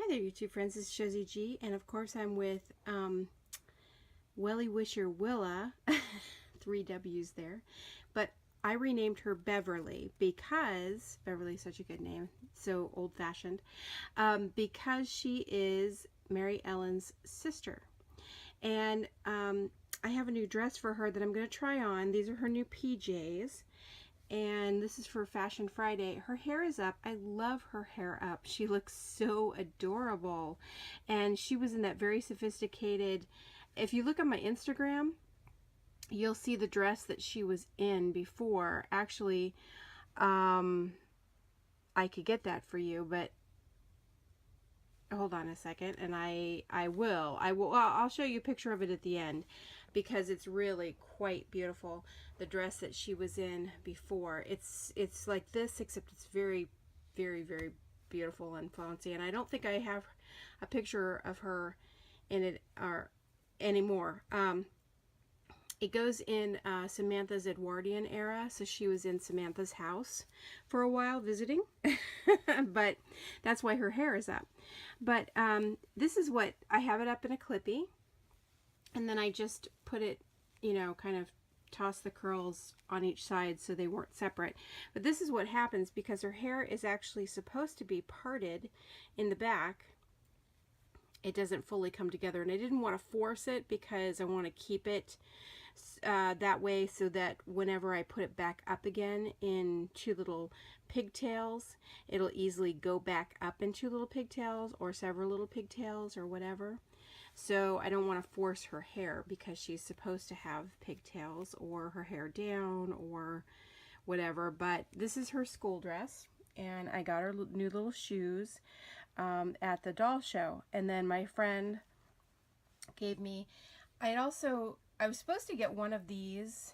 Hi there, YouTube friends. This is Josie G, and of course I'm with Wellie Wisher Willa, 3 W's there, but I renamed her Beverly because Beverly's such a good name, so old-fashioned, because she is Mary Ellen's sister. And I have a new dress for her that I'm going to try on. These are her new PJs. And this is for Fashion Friday. Her hair is up. I love her hair up. She looks so adorable. And she was in that very sophisticated, if you look on my Instagram, you'll see the dress that she was in before. Actually, I could get that for you, but hold on a second, and I'll show you a picture of it at the end because it's really quite beautiful. The dress that she was in before, it's like this, except it's very, very, very beautiful and fancy. And I don't think I have a picture of her in it or anymore. It goes in Samantha's Edwardian era, so she was in Samantha's house for a while visiting, but that's why her hair is up. But this is what, I have it up in a clippy, and then I just put it, you know, kind of toss the curls on each side so they weren't separate. But this is what happens because her hair is actually supposed to be parted in the back. It doesn't fully come together, and I didn't want to force it because I want to keep it that way so that whenever I put it back up again in 2 little pigtails, it'll easily go back up in 2 little pigtails or several little pigtails or whatever. So I don't want to force her hair because she's supposed to have pigtails or her hair down or whatever. But this is her school dress, and I got her new little shoes at the doll show. And then my friend gave me, I was supposed to get one of these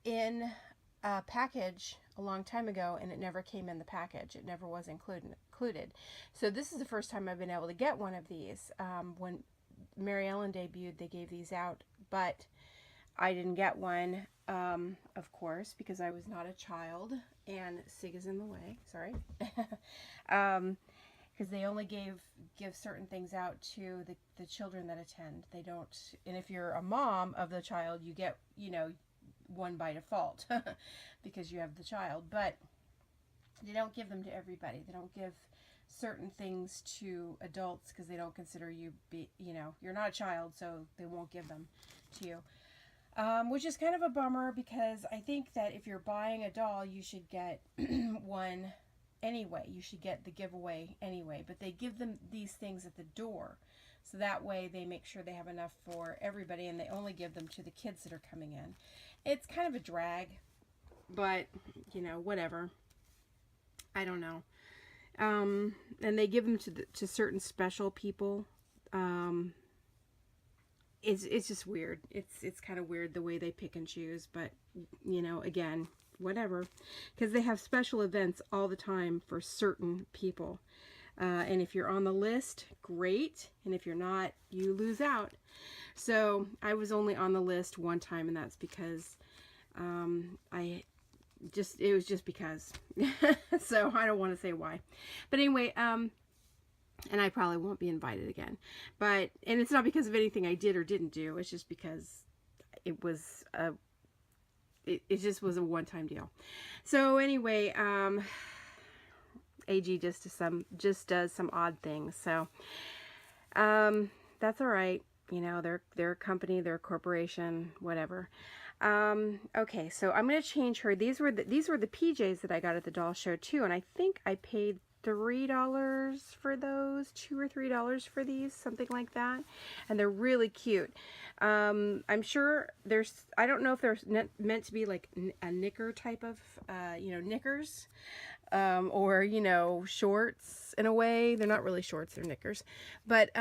in a package a long time ago, and it never came in the package. It never was included. So this is the first time I've been able to get one of these. When Mary Ellen debuted, they gave these out, but I didn't get one, of course, because I was not a child, and Sig is in the way, sorry. Because they only give certain things out to the children that attend. They don't, and if you're a mom of the child, you get, you know, one by default because you have the child, but they don't give them to everybody. They don't give certain things to adults because they don't consider you, you know, you're not a child, so they won't give them to you. Which is kind of a bummer because I think that if you're buying a doll, you should get one anyway. You should get the giveaway anyway, but they give them these things at the door. So that way they make sure they have enough for everybody, and they only give them to the kids that are coming in. It's kind of a drag, but, you know, whatever. I don't know. And they give them to certain special people. It's just weird. It's kind of weird the way they pick and choose, but, you know, again, whatever. Because they have special events all the time for certain people. And if you're on the list, great. And if you're not, you lose out. So I was only on the list one time, and that's because it was just because. So I don't want to say why. But anyway, and I probably won't be invited again. And it's not because of anything I did or didn't do. It's just because it was it just was a one-time deal. So anyway, AG just does some odd things. So that's all right. You know, they're a company, they're a corporation, whatever. Okay, so I'm gonna change her. These were the PJs that I got at the doll show too, and I think I paid $3 for those, $2 or $3 for these, something like that. And they're really cute. I'm sure I don't know if they're meant to be like a knicker type of, you know, knickers, or, you know, shorts in a way. They're not really shorts, they're knickers. But,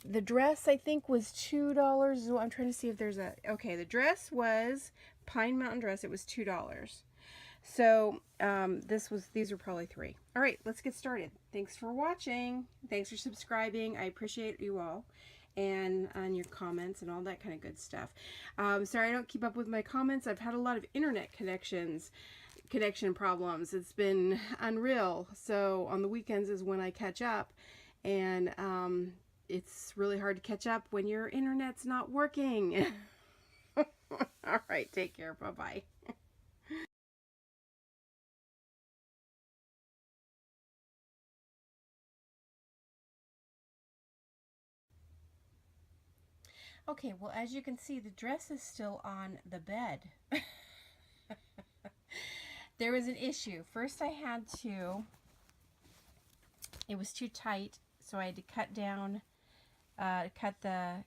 the dress, I think, was $2. I'm trying to see if there's okay, the dress was Pine Mountain dress. It was $2. So, these are probably $3. All right, let's get started. Thanks for watching. Thanks for subscribing. I appreciate you all, and on your comments and all that kind of good stuff. Sorry I don't keep up with my comments. I've had a lot of internet connections connection problems. It's been unreal. So on the weekends is when I catch up, and it's really hard to catch up when your internet's not working. All right, take care. Bye-bye. Okay, well, as you can see, the dress is still on the bed. There was an issue. First, I had to, it was too tight, so I had to cut down, cut the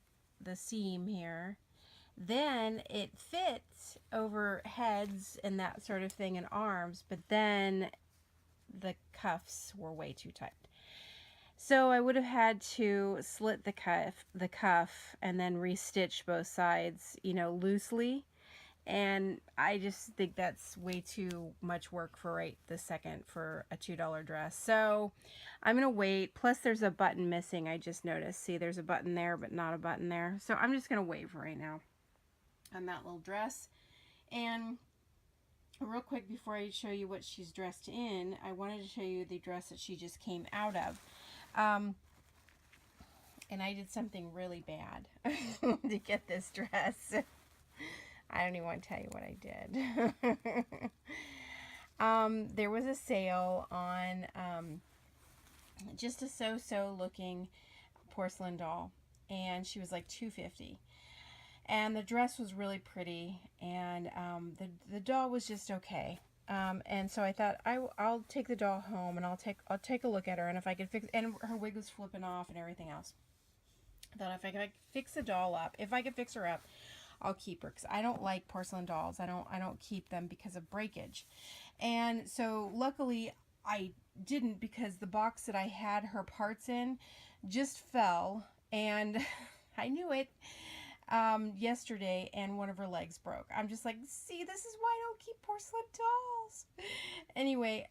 seam here. Then it fit over heads and that sort of thing and arms, but then the cuffs were way too tight. So I would have had to slit the cuff and then restitch both sides, you know, loosely. And I just think that's way too much work for right this second for a $2 dress. So I'm going to wait. Plus there's a button missing, I just noticed. See, there's a button there, but not a button there. So I'm just going to wait for right now on that little dress. And real quick, before I show you what she's dressed in, I wanted to show you the dress that she just came out of. And I did something really bad to get this dress. I don't even want to tell you what I did. There was a sale on just a so-so looking porcelain doll, and she was like $2.50. And the dress was really pretty, and the doll was just okay. And so I thought I'll take the doll home and I'll take a look at her, and if I could fix, and her wig was flipping off and everything else. I thought if I could fix the doll up, if I could fix her up, I'll keep her, because I don't like porcelain dolls. I don't keep them because of breakage. And so luckily I didn't, because the box that I had her parts in just fell, and I knew it yesterday, and one of her legs broke. I'm just like, see, this is why I don't keep porcelain dolls. Anyway,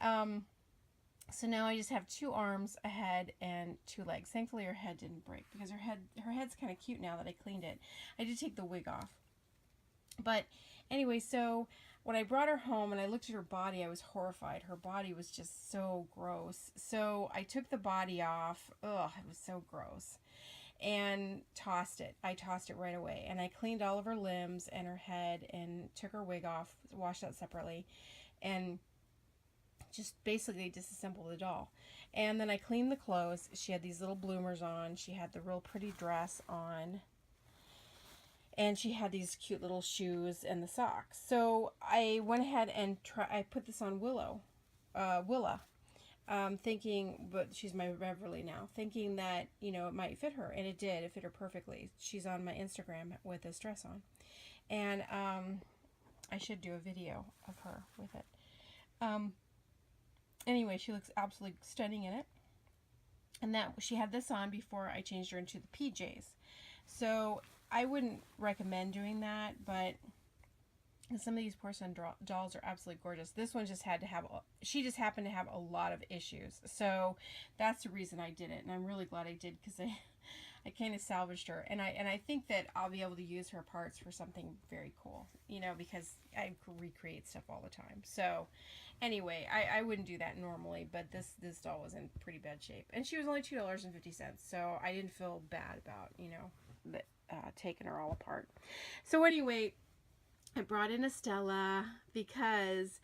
so now I just have 2 arms, a head, and 2 legs. Thankfully her head didn't break, because her head's kind of cute now that I cleaned it. I did take the wig off. But anyway, so when I brought her home and I looked at her body, I was horrified. Her body was just so gross. So I took the body off. Ugh, it was so gross. And tossed it. I tossed it right away. And I cleaned all of her limbs and her head and took her wig off, washed that separately, and just basically disassembled the doll. And then I cleaned the clothes. She had these little bloomers on. She had the real pretty dress on. And she had these cute little shoes and the socks. So I went ahead and I put this on Willa, thinking, but she's my Beverly now, thinking that, you know, it might fit her, and it did. It fit her perfectly. She's on my Instagram with this dress on, and I should do a video of her with it. Anyway, she looks absolutely stunning in it, and that she had this on before I changed her into the PJs. So I wouldn't recommend doing that, but some of these porcelain dolls are absolutely gorgeous. This one just had to have, she just happened to have a lot of issues. So that's the reason I did it. And I'm really glad I did, because I kind of salvaged her. And I think that I'll be able to use her parts for something very cool, you know, because I recreate stuff all the time. So anyway, I wouldn't do that normally, but this doll was in pretty bad shape. And she was only $2.50. So I didn't feel bad about, you know, that, taking her all apart. So anyway, I brought in Estella because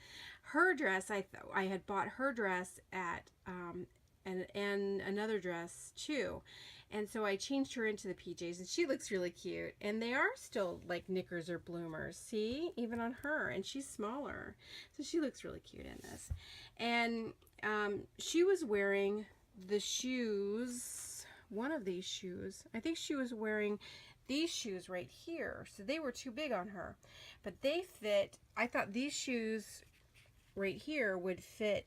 her dress, I had bought her dress at, and another dress too. And so I changed her into the PJs, and she looks really cute. And they are still like knickers or bloomers. See, even on her, and she's smaller. So she looks really cute in this. And she was wearing the shoes, one of these shoes. I think she was wearing these shoes right here, so they were too big on her, but they fit. I thought these shoes right here would fit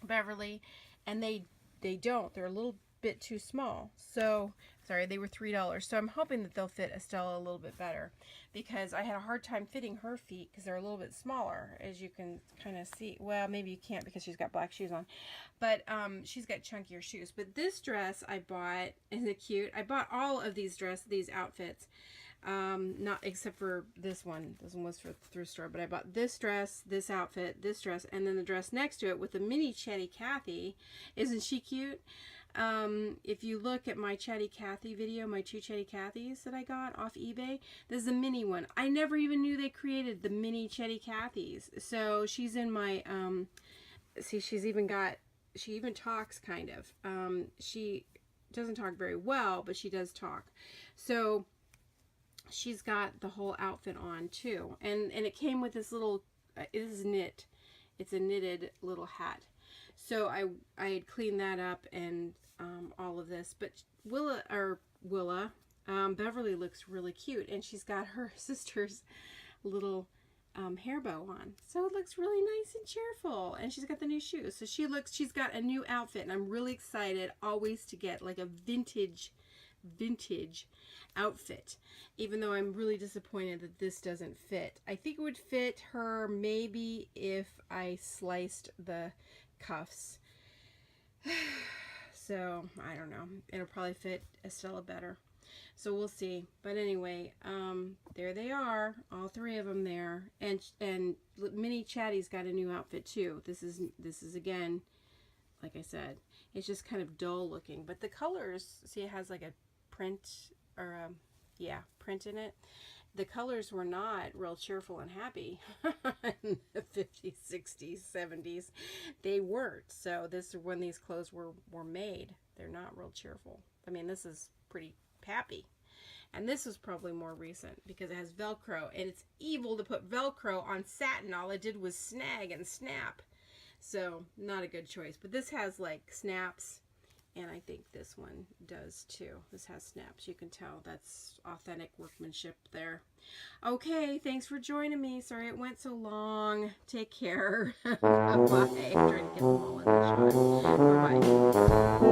Beverly, and they don't. They're a little bit too small. So sorry, they were $3. So I'm hoping that they'll fit Estella a little bit better, because I had a hard time fitting her feet because they're a little bit smaller, as you can kind of see. Well, maybe you can't because she's got black shoes on, but she's got chunkier shoes. But this dress I bought, isn't it cute? I bought all of these outfits Not except for this one. This one was for thrift store, but I bought this dress, this outfit, this dress, and then the dress next to it with the mini Chatty Cathy. Isn't she cute? If you look at my Chatty Cathy video, my 2 Chatty Cathys that I got off eBay, this is a mini one. I never even knew they created the mini Chatty Cathys. So she's in my, see, she even talks kind of. She doesn't talk very well, but she does talk. So she's got the whole outfit on too. And it came with this little, it is knit. It's a knitted little hat. So I had cleaned that up and all of this. But Beverly looks really cute. And she's got her sister's little hair bow on. So it looks really nice and cheerful. And she's got the new shoes. So she's got a new outfit. And I'm really excited always to get like a vintage outfit, even though I'm really disappointed that this doesn't fit. I think it would fit her maybe if I sliced the cuffs. So I don't know, it'll probably fit Estella better, so we'll see. But anyway, there they are, all 3 of them there. And Mini Chatty's got a new outfit too. This is again, like I said, it's just kind of dull looking, but the colors, see, it has like a print or print in it. The colors were not real cheerful and happy in the 50s, 60s, 70s. They weren't. So this is when these clothes were made. They're not real cheerful. I mean, this is pretty happy. And this is probably more recent because it has Velcro. And it's evil to put Velcro on satin. All it did was snag and snap. So not a good choice. But this has like snaps. And I think this one does too. This has snaps. You can tell that's authentic workmanship there. Okay, thanks for joining me. Sorry it went so long. Take care. Bye. I'm trying to get them all in the shot. Bye-bye.